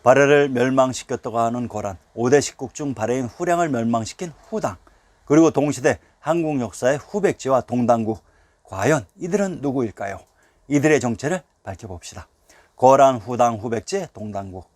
발해를 멸망시켰다고 하는 고란, 5대 식국 중 발해인 후량을 멸망시킨 후당, 그리고 동시대 한국 역사의 후백제와 동당국, 과연 이들은 누구일까요? 이들의 정체를 밝혀봅시다. 고란, 후당, 후백제, 동당국.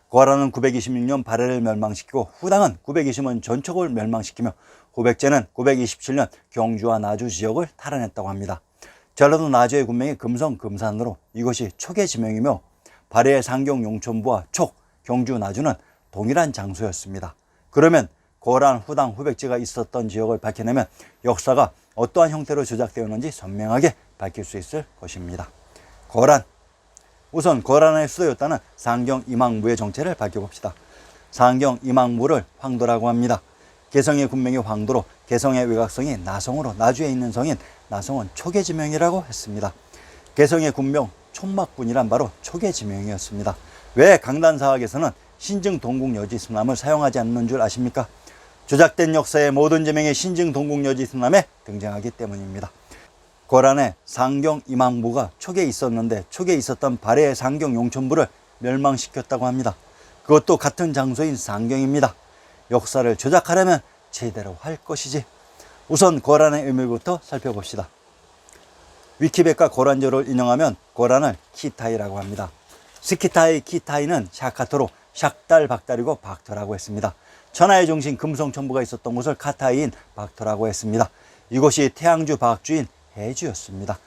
고란은 926년 발해를 멸망시키고 후당은 920년 전척을 멸망시키며 후백제는 927년 경주와 나주 지역을 탈환했다고 합니다. 전라도 나주의 군명이 금성, 금산으로 이것이 촉의 지명이며 발해의 상경, 용천부와 촉, 경주, 나주는 동일한 장소였습니다. 그러면 고란, 후당, 후백제가 있었던 지역을 밝혀내면 역사가 어떠한 형태로 조작되었는지 선명하게 밝힐 수 있을 것입니다. 고란. 우선 고란의 수도였다는 상경 임항무의 정체를 밝혀봅시다. 상경 임항무를 황도라고 합니다. 개성의 군명이 황도로 개성의 외곽성이 나성으로 나주에 있는 성인 나성은 촉의 지명이라고 했습니다. 개성의 군명 촌막군이란 바로 촉의 지명이었습니다. 왜 강단사학에서는 신증 동국 여지승남을 사용하지 않는 줄 아십니까? 조작된 역사의 모든 지명이 신증 동국 여지승남에 등장하기 때문입니다. 고란의 상경 임항무가 촉에 있었는데 촉에 있었던 발해의 상경 용천부를 멸망시켰다고 합니다. 그것도 같은 장소인 상경입니다. 역사를 조작하려면 제대로 할 것이지. 우선 고란의 의미부터 살펴봅시다. 위키백과 고란조를 인용하면 고란을 키타이라고 합니다. 스키타이, 키타이는 샤카토로 샥달, 박달이고 박터라고 했습니다. 천하의 중심 금성천부가 있었던 곳을 카타이인 박터라고 했습니다. 이곳이 태양주 박주인 해주였습니다.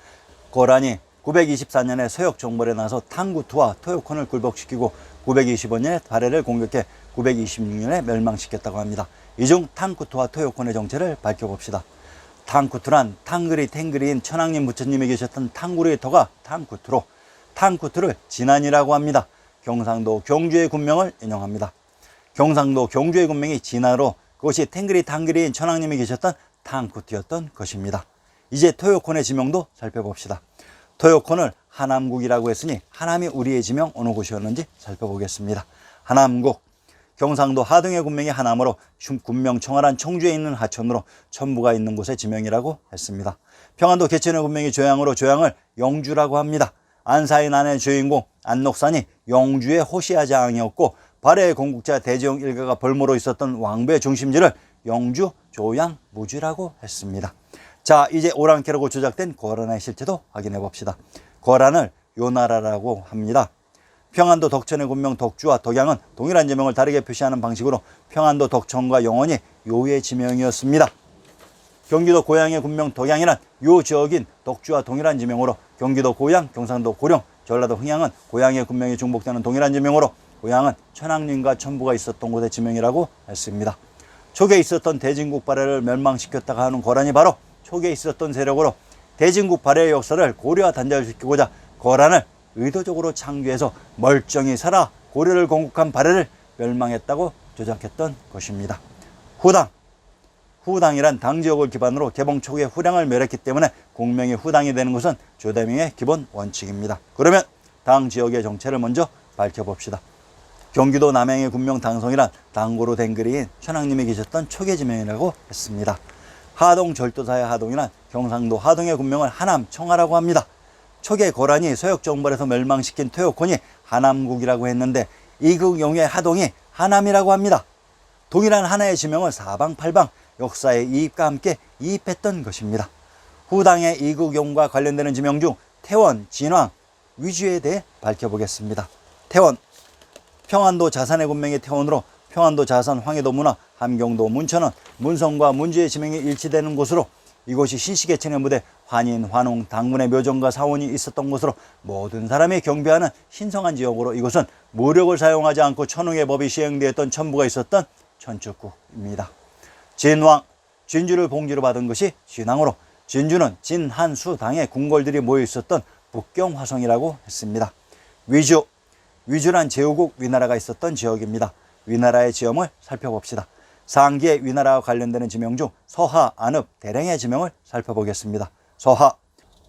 고란이 924년에 서역 정벌에 나서 탕구투와 토요콘을 굴복시키고 925년에 발해를 공격해 926년에 멸망시켰다고 합니다. 이 중 탕구투와 토요콘의 정체를 밝혀봅시다. 탕구투란 탕그리 탱그리인 천황님 부처님이 계셨던 탕구리의 터가 탕구투로 탕구투를 진안이라고 합니다. 경상도 경주의 군명을 인용합니다. 경상도 경주의 군명이 진안으로 그것이 탱그리 탕그리인 천황님이 계셨던 탕구투였던 것입니다. 이제 토요콘의 지명도 살펴봅시다. 토요콘을 하남국이라고 했으니 하남이 우리의 지명 어느 곳이었는지 살펴보겠습니다. 하남국. 경상도 하동의 군명이 하남으로 군명 청하란 청주에 있는 하천으로 천부가 있는 곳의 지명이라고 했습니다. 평안도 개천의 군명이 조양으로 조양을 영주라고 합니다. 안사인 안의 주인공 안녹산이 영주의 호시아장이었고 발해의 건국자 대제용 일가가 벌모로 있었던 왕부의 중심지를 영주, 조양, 무주라고 했습니다. 자, 이제 오랑캐라고 조작된 고란의 실체도 확인해 봅시다. 고란을 요나라라고 합니다. 평안도 덕천의 군명 덕주와 덕양은 동일한 지명을 다르게 표시하는 방식으로 평안도 덕천과 영원이 요의 지명이었습니다. 경기도 고양의 군명 덕양이란 요 지역인 덕주와 동일한 지명으로 경기도 고양, 경상도 고령, 전라도 흥양은 고양의 군명이 중복되는 동일한 지명으로 고양은 천황님과 천부가 있었던 곳의 지명이라고 했습니다. 촉에 있었던 대진국 발해를 멸망시켰다가 하는 고란이 바로 촉에 있었던 세력으로 대진국 발해의 역사를 고려와 단절시키고자 고란을 의도적으로 창조해서 멀쩡히 살아 고려를 건국한 발해를 멸망했다고 조작했던 것입니다. 후당. 후당이란 당지역을 기반으로 개봉 초기에 후량을 멸했기 때문에 공명이 후당이 되는 것은 조대명의 기본 원칙입니다. 그러면 당지역의 정체를 먼저 밝혀봅시다. 경기도 남양의 군명 당성이란 당고로 된 그리인 천황님이 계셨던 촉의 지명이라고 했습니다. 하동 절도사의 하동이란 경상도 하동의 군명을 하남, 청하라고 합니다. 촉의 고란이 서역 정벌에서 멸망시킨 토요콘이 하남국이라고 했는데 이국용의 하동이 하남이라고 합니다. 동일한 하나의 지명을 사방팔방 역사의 이입과 함께 이입했던 것입니다. 후당의 이국용과 관련되는 지명 중 태원, 진왕, 위주에 대해 밝혀보겠습니다. 태원. 평안도 자산의 군명이 태원으로 평안도 자산, 황해도 문화, 함경도 문천은 문성과 문주의 지명이 일치되는 곳으로 이곳이 신시계천의 무대, 환인, 환웅, 당군의 묘정과 사원이 있었던 곳으로 모든 사람이 경배하는 신성한 지역으로 이곳은 무력을 사용하지 않고 천웅의 법이 시행되었던 천부가 있었던 천축국입니다. 진왕, 진주를 봉지로 받은 것이 진왕으로 진주는 진, 한, 수 당의 궁궐들이 모여 있었던 북경화성이라고 했습니다. 위주, 위주란 제후국 위나라가 있었던 지역입니다. 위나라의 지형을 살펴봅시다. 상기의 위나라와 관련되는 지명 중 서하, 안읍, 대랭의 지명을 살펴보겠습니다. 서하.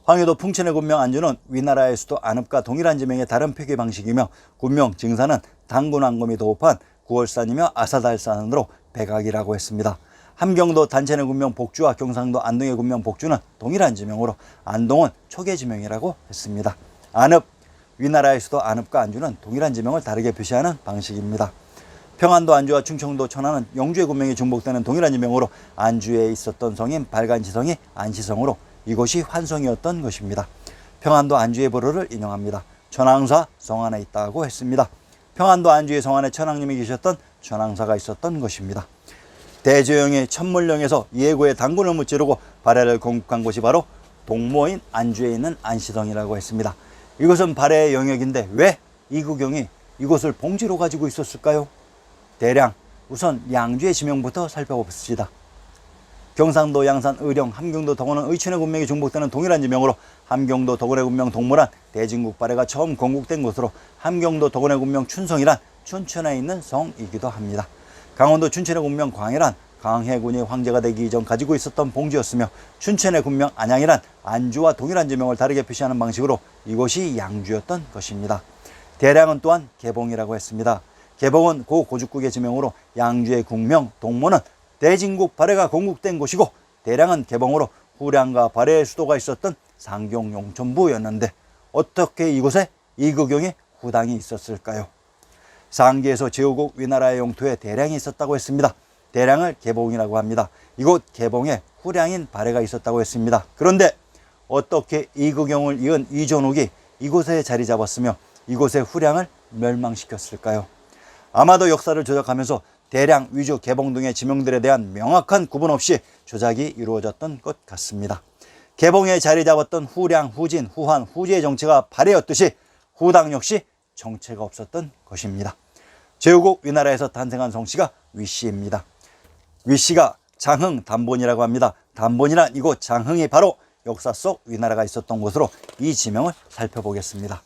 황해도 풍천의 군명 안주는 위나라의 수도 안읍과 동일한 지명의 다른 표기 방식이며 군명 증사는 당군 왕검이 도읍한 구월산이며 아사달산으로 백악이라고 했습니다. 함경도 단천의 군명 복주와 경상도 안동의 군명 복주는 동일한 지명으로 안동은 촉의 지명이라고 했습니다. 안읍. 위나라의 수도 안읍과 안주는 동일한 지명을 다르게 표시하는 방식입니다. 평안도 안주와 충청도 천안은 영주의 군명이 중복되는 동일한 지명으로 안주에 있었던 성인 발간지성이 안시성으로 이곳이 환성이었던 것입니다. 평안도 안주의 보로를 인용합니다. 천황사 성 안에 있다고 했습니다. 평안도 안주의 성 안에 천황님이 계셨던 천황사가 있었던 것입니다. 대조영의 천물령에서 예고의 당군을 무찌르고 발해를 건국한 곳이 바로 동모인 안주에 있는 안시성이라고 했습니다. 이것은 발해의 영역인데 왜 이구경이 이곳을 봉지로 가지고 있었을까요? 대량 우선 양주의 지명부터 살펴봅시다. 경상도 양산 의령 함경도 덕원은 의춘의 군명이 중복되는 동일한 지명으로 함경도 덕원의 군명 동모란 대진국 발해가 처음 건국된 곳으로 함경도 덕원의 군명 춘성이란 춘천에 있는 성이기도 합니다. 강원도 춘천의 군명 광해란 강해군이 황제가 되기 이전 가지고 있었던 봉지였으며 춘천의 군명 안양이란 안주와 동일한 지명을 다르게 표시하는 방식으로 이곳이 양주였던 것입니다. 대량은 또한 개봉이라고 했습니다. 개봉은 고 고죽국의 지명으로 양주의 국명 동모는 대진국 발해가 건국된 곳이고 대량은 개봉으로 후량과 발해의 수도가 있었던 상경 용천부였는데 어떻게 이곳에 이구경의 후당이 있었을까요? 상기에서 제후국 위나라의 영토에 대량이 있었다고 했습니다. 대량을 개봉이라고 합니다. 이곳 개봉에 후량인 발해가 있었다고 했습니다. 그런데 어떻게 이구경을 이은 이존욱이 이곳에 자리 잡았으며 이곳의 후량을 멸망시켰을까요? 아마도 역사를 조작하면서 대량, 위주, 개봉 등의 지명들에 대한 명확한 구분 없이 조작이 이루어졌던 것 같습니다. 개봉에 자리 잡았던 후량, 후진, 후한, 후지의 정체가 발해였듯이 후당 역시 정체가 없었던 것입니다. 제후국 위나라에서 탄생한 성씨가 위씨입니다. 위씨가 장흥 단본이라고 합니다. 단본이란 이곳 장흥이 바로 역사 속 위나라가 있었던 곳으로 이 지명을 살펴보겠습니다.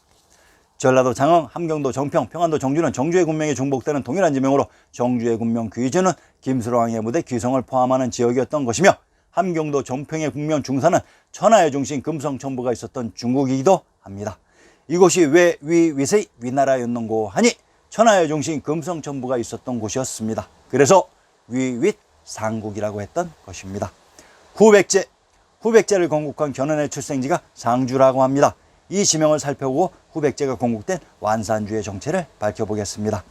전라도 장흥, 함경도 정평, 평안도 정주는 정주의 군명이 중복되는 동일한 지명으로 정주의 군명 귀주는 김수로왕의 무대 귀성을 포함하는 지역이었던 것이며 함경도 정평의 국명 중산은 천하의 중심 금성천부가 있었던 중국이기도 합니다. 이곳이 왜 위윗의 위나라였는고 하니 천하의 중심 금성천부가 있었던 곳이었습니다. 그래서 위윗 상국이라고 했던 것입니다. 후백제를 건국한 견훤의 출생지가 상주라고 합니다. 이 지명을 살펴보고 후백제가 건국된 완산주의 정체를 밝혀보겠습니다.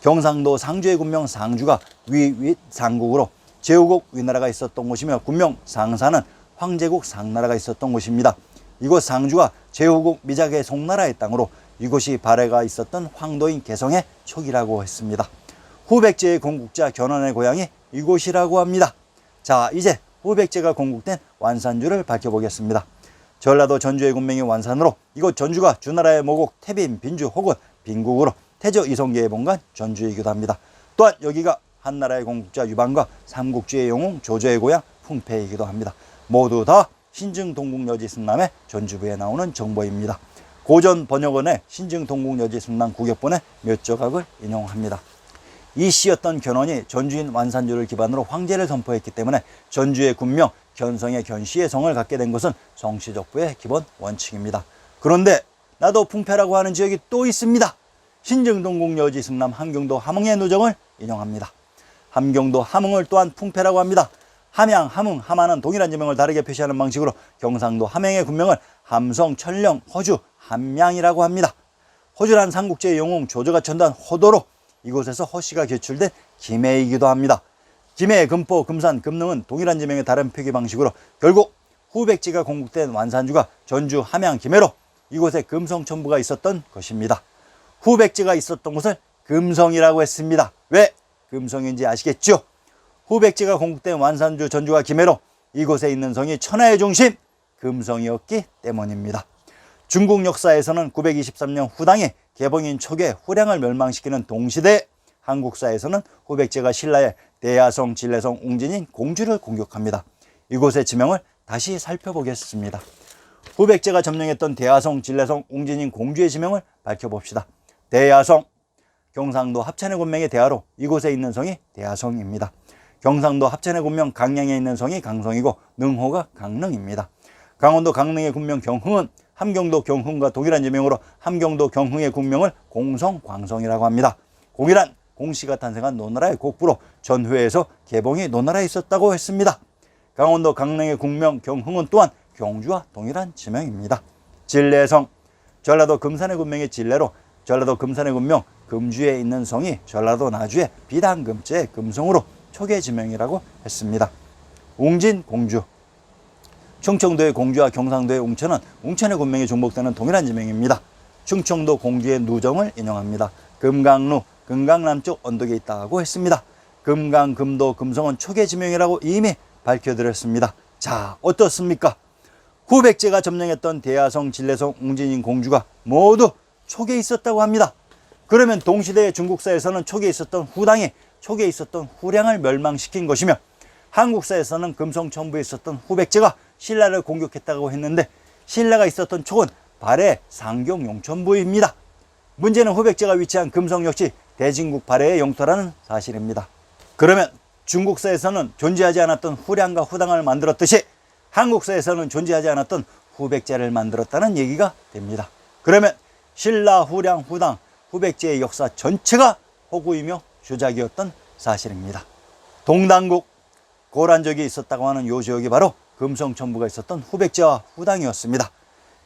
경상도 상주의 군명 상주가 위윗 상국으로 제후국 위나라가 있었던 곳이며 군명 상사는 황제국 상나라가 있었던 곳입니다. 이곳 상주가 제후국 미작의 송나라의 땅으로 이곳이 발해가 있었던 황도인 개성의 촉이라고 했습니다. 후백제의 건국자 견훤의 고향이 이곳이라고 합니다. 자, 이제 후백제가 건국된 완산주를 밝혀보겠습니다. 전라도 전주의 군명이 완산으로 이곳 전주가 주나라의 모국 태빈, 빈주 혹은 빈국으로 태조 이성계의 본관 전주이기도 합니다. 또한 여기가 한나라의 건국자 유방과 삼국지의 영웅 조조의 고향 풍패이기도 합니다. 모두 다 신증동국여지 승남의 전주부에 나오는 정보입니다. 고전 번역원의 신증동국여지 승남 국역본의 몇 조각을 인용합니다. 이 씨였던 견훤이 전주인 완산주를 기반으로 황제를 선포했기 때문에 전주의 군명 견성의 견씨의 성을 갖게 된 것은 성씨족부의 기본 원칙입니다. 그런데 나도 풍패라고 하는 지역이 또 있습니다. 신증동국 여지 승남 함경도 함흥의 누정을 인용합니다. 함경도 함흥을 또한 풍패라고 합니다. 함양, 함흥, 함안은 동일한 지명을 다르게 표시하는 방식으로 경상도 함양의 군명을 함성, 천령, 허주, 함양이라고 합니다. 허주란 삼국지의 영웅 조조가 천단 허도로 이곳에서 허씨가 개출된 김해이기도 합니다. 김해, 금포, 금산, 금능은 동일한 지명의 다른 표기 방식으로 결국 후백제가 건국된 완산주가 전주, 함양, 김해로 이곳에 금성천부가 있었던 것입니다. 후백제가 있었던 곳을 금성이라고 했습니다. 왜 금성인지 아시겠죠? 후백제가 건국된 완산주, 전주와 김해로 이곳에 있는 성이 천하의 중심 금성이었기 때문입니다. 중국 역사에서는 923년 후당이 개봉인 촉에 후량을 멸망시키는 동시대 한국사에서는 후백제가 신라의 대야성, 진례성, 웅진인 공주를 공격합니다. 이곳의 지명을 다시 살펴보겠습니다. 후백제가 점령했던 대야성, 진례성, 웅진인 공주의 지명을 밝혀봅시다. 대야성, 경상도 합천의 군명의 대야로 이곳에 있는 성이 대야성입니다. 경상도 합천의 군명 강량에 있는 성이 강성이고 능호가 강릉입니다. 강원도 강릉의 군명 경흥은 함경도 경흥과 동일한 지명으로 함경도 경흥의 군명을 공성, 광성이라고 합니다. 공이란 공씨가 탄생한 노나라의 곡부로 전후에서 개봉이 노나라에 있었다고 했습니다. 강원도 강릉의 국명 경흥은 또한 경주와 동일한 지명입니다. 진례성, 전라도 금산의 군명의 진례로 전라도 금산의 군명 금주에 있는 성이 전라도 나주의 비단금자의 금성으로 초계지명이라고 했습니다. 웅진 공주. 충청도의 공주와 경상도의 웅천은 웅천의 군명이 중복되는 동일한 지명입니다. 충청도 공주의 누정을 인용합니다. 금강루, 금강남쪽 언덕에 있다고 했습니다. 금강, 금도, 금성은 초계지명이라고 이미 밝혀드렸습니다. 자, 어떻습니까? 후백제가 점령했던 대야성, 진례성, 웅진인 공주가 모두 촉에 있었다고 합니다. 그러면 동시대의 중국사에서는 촉에 있었던 후당이 촉에 있었던 후량을 멸망시킨 것이며, 한국사에서는 금성천부에 있었던 후백제가 신라를 공격했다고 했는데, 신라가 있었던 촉은 발해 상경 용천부입니다. 문제는 후백제가 위치한 금성 역시 대진국 발해의 영토라는 사실입니다. 그러면 중국사에서는 존재하지 않았던 후량과 후당을 만들었듯이 한국사에서는 존재하지 않았던 후백제를 만들었다는 얘기가 됩니다. 그러면 신라, 후량, 후당, 후백제의 역사 전체가 허구이며 주작이었던 사실입니다. 동당국, 고란족이 있었다고 하는 요 지역이 바로 금성천부가 있었던 후백제와 후당이었습니다.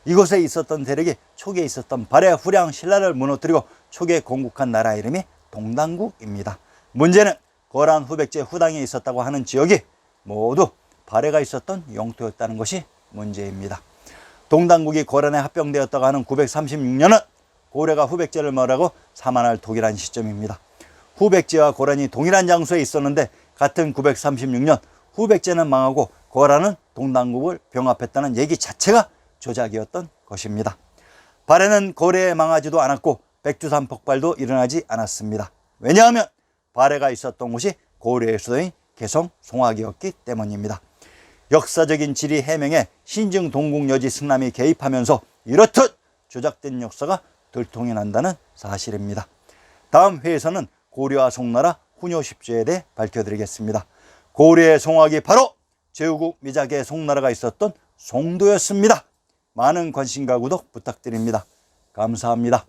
이곳에 있었던 세력이 촉에 있었던 발해, 후량, 신라를 무너뜨리고 촉에 건국한 나라 이름이 동당국입니다. 문제는 고란, 후백제, 후당이 있었다고 하는 지역이 모두 발해가 있었던 영토였다는 것이 문제입니다. 동당국이 고란에 합병되었다고 하는 936년은 고려가 후백제를 멸하고 사만할 동일한 시점입니다. 후백제와 고란이 동일한 장소에 있었는데 같은 936년 후백제는 망하고 고란은 동당국을 병합했다는 얘기 자체가 조작이었던 것입니다. 발해는 고려에 망하지도 않았고 백두산 폭발도 일어나지 않았습니다. 왜냐하면 발해가 있었던 곳이 고려의 수도인 개성, 송악이었기 때문입니다. 역사적인 지리 해명에 신증 동국여지 승남이 개입하면서 이렇듯 조작된 역사가 들통이 난다는 사실입니다. 다음 회에서는 고려와 송나라 훈요 10제에 대해 밝혀드리겠습니다. 고려의 송악이 바로 제후국 미작의 송나라가 있었던 송도였습니다. 많은 관심과 구독 부탁드립니다. 감사합니다.